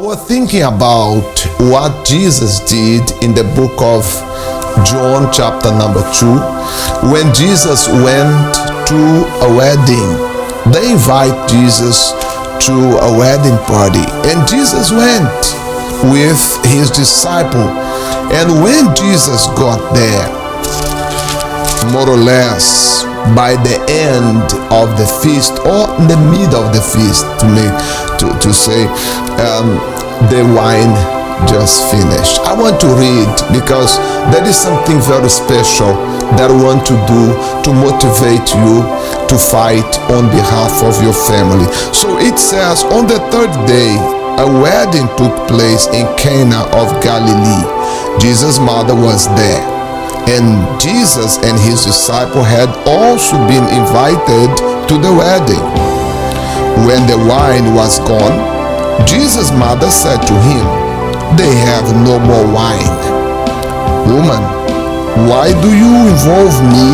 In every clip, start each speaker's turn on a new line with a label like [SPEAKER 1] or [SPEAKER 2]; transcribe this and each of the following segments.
[SPEAKER 1] was thinking about what Jesus did in the book of John chapter number 2. When Jesus went to a wedding, they invite Jesus to a wedding party, and Jesus went with his disciple. And when Jesus got there, more or less by the end of the feast, or in the middle of the feast, to say, the wine just finished. I want to read because there is something very special that I want to do to motivate you to fight on behalf of your family. So it says, on the third day, a wedding took place in Cana of Galilee. Jesus' mother was there, and Jesus and his disciple had also been invited to the wedding. When the wine was gone, Jesus' mother said to him, "They have no more wine." "Woman, why do you involve me?"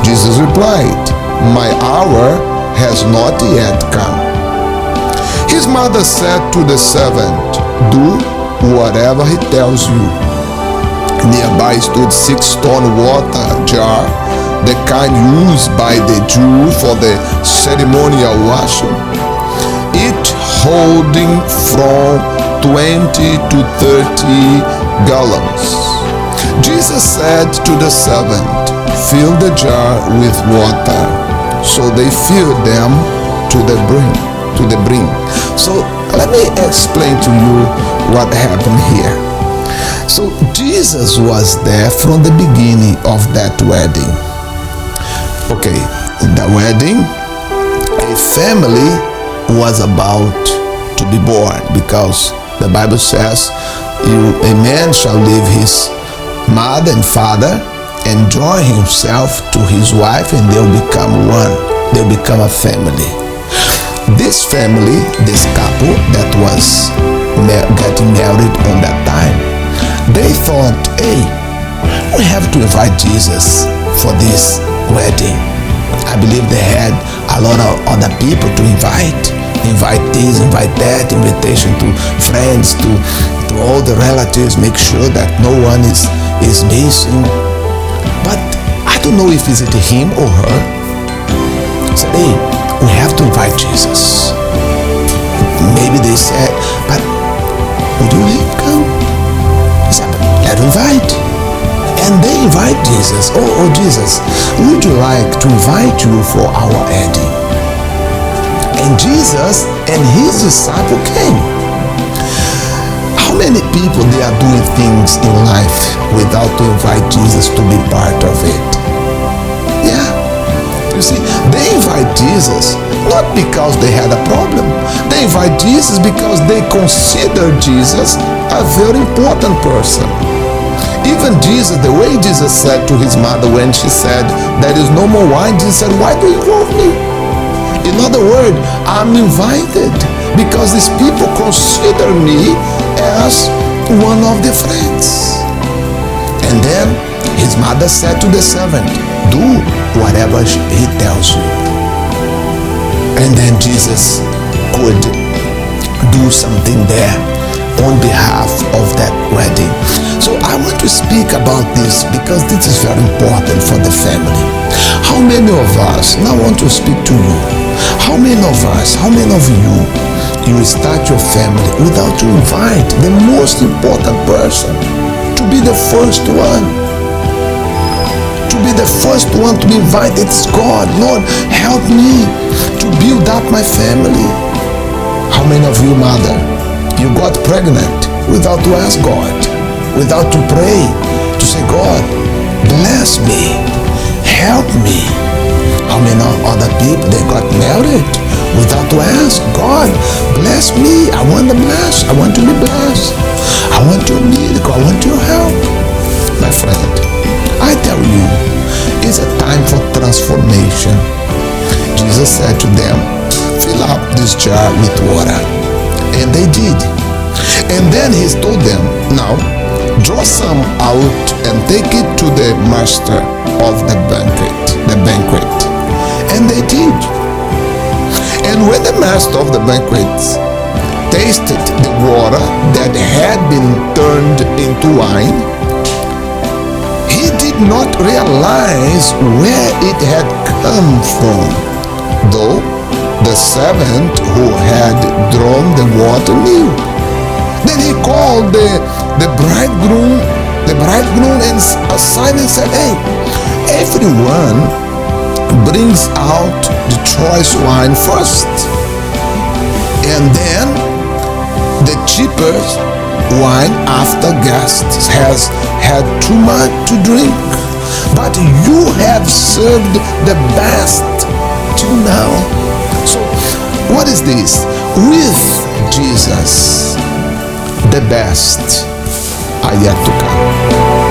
[SPEAKER 1] Jesus replied, "My hour has not yet come." His mother said to the servant, "Do whatever he tells you." Nearby stood 6-stone water jar, the kind used by the Jews for the ceremonial washing, each holding from 20 to 30 gallons. Jesus said to the servant, "Fill the jar with water." So they filled them to the brim. So let me explain to you what happened here. So Jesus was there from the beginning of that wedding. Okay, the wedding, a family was about to be born, because the Bible says, a man shall leave his mother and father and join himself to his wife, and they'll become one. They'll become a family. This family, this couple that was getting married on that time, they thought, hey, we have to invite Jesus for this wedding. I believe they had a lot of other people to invite this, invite that, invitation to friends, to all the relatives, make sure that no one is missing. But I don't know if it's him or her. Said, hey, we have to invite Jesus. Maybe they said, but would you let him come? He said, let him invite. And they invite Jesus. Oh Jesus, would you like to invite you for our wedding? And Jesus and his disciple came. How many people they are doing things in life without to invite Jesus to be part of it? Yeah. You see, they invite Jesus not because they had a problem. They invite Jesus because they consider Jesus a very important person. Even Jesus, the way Jesus said to his mother when she said, "There is no more wine," Jesus said, "Why do you involve me?" In other words, I'm invited because these people consider me as one of their friends. And then his mother said to the servant, "Do whatever he tells you." And then Jesus could do something there on behalf of that wedding. So I want to speak about this because this is very important for the family. How many of us, now I want to speak to you, how many of you start your family without to invite the most important person to be the first one? To be the first one to be invited. It's God. Lord, help me to build up my family. How many of you, mother, you got pregnant without to ask God, without to pray, to say, God, bless me, help me? How many other people, they got married without to ask God, bless me, I want to bless, I want to be blessed, I want your miracle, I want your help. My friend, I tell you, it's a time for transformation. Jesus said to them, fill up this jar with water. And they did. And then he told them, now draw some out and take it to the master of the banquet. And they did. And when the master of the banquet tasted water that had been turned into wine, he did not realize where it had come from, though the servant who had drawn the water knew. Then he called the bridegroom and aside and said, "Hey, everyone brings out the choice wine first, and then the cheaper wine after guests has had too much to drink. But you have served the best till now." So, what is this? With Jesus, the best are yet to come.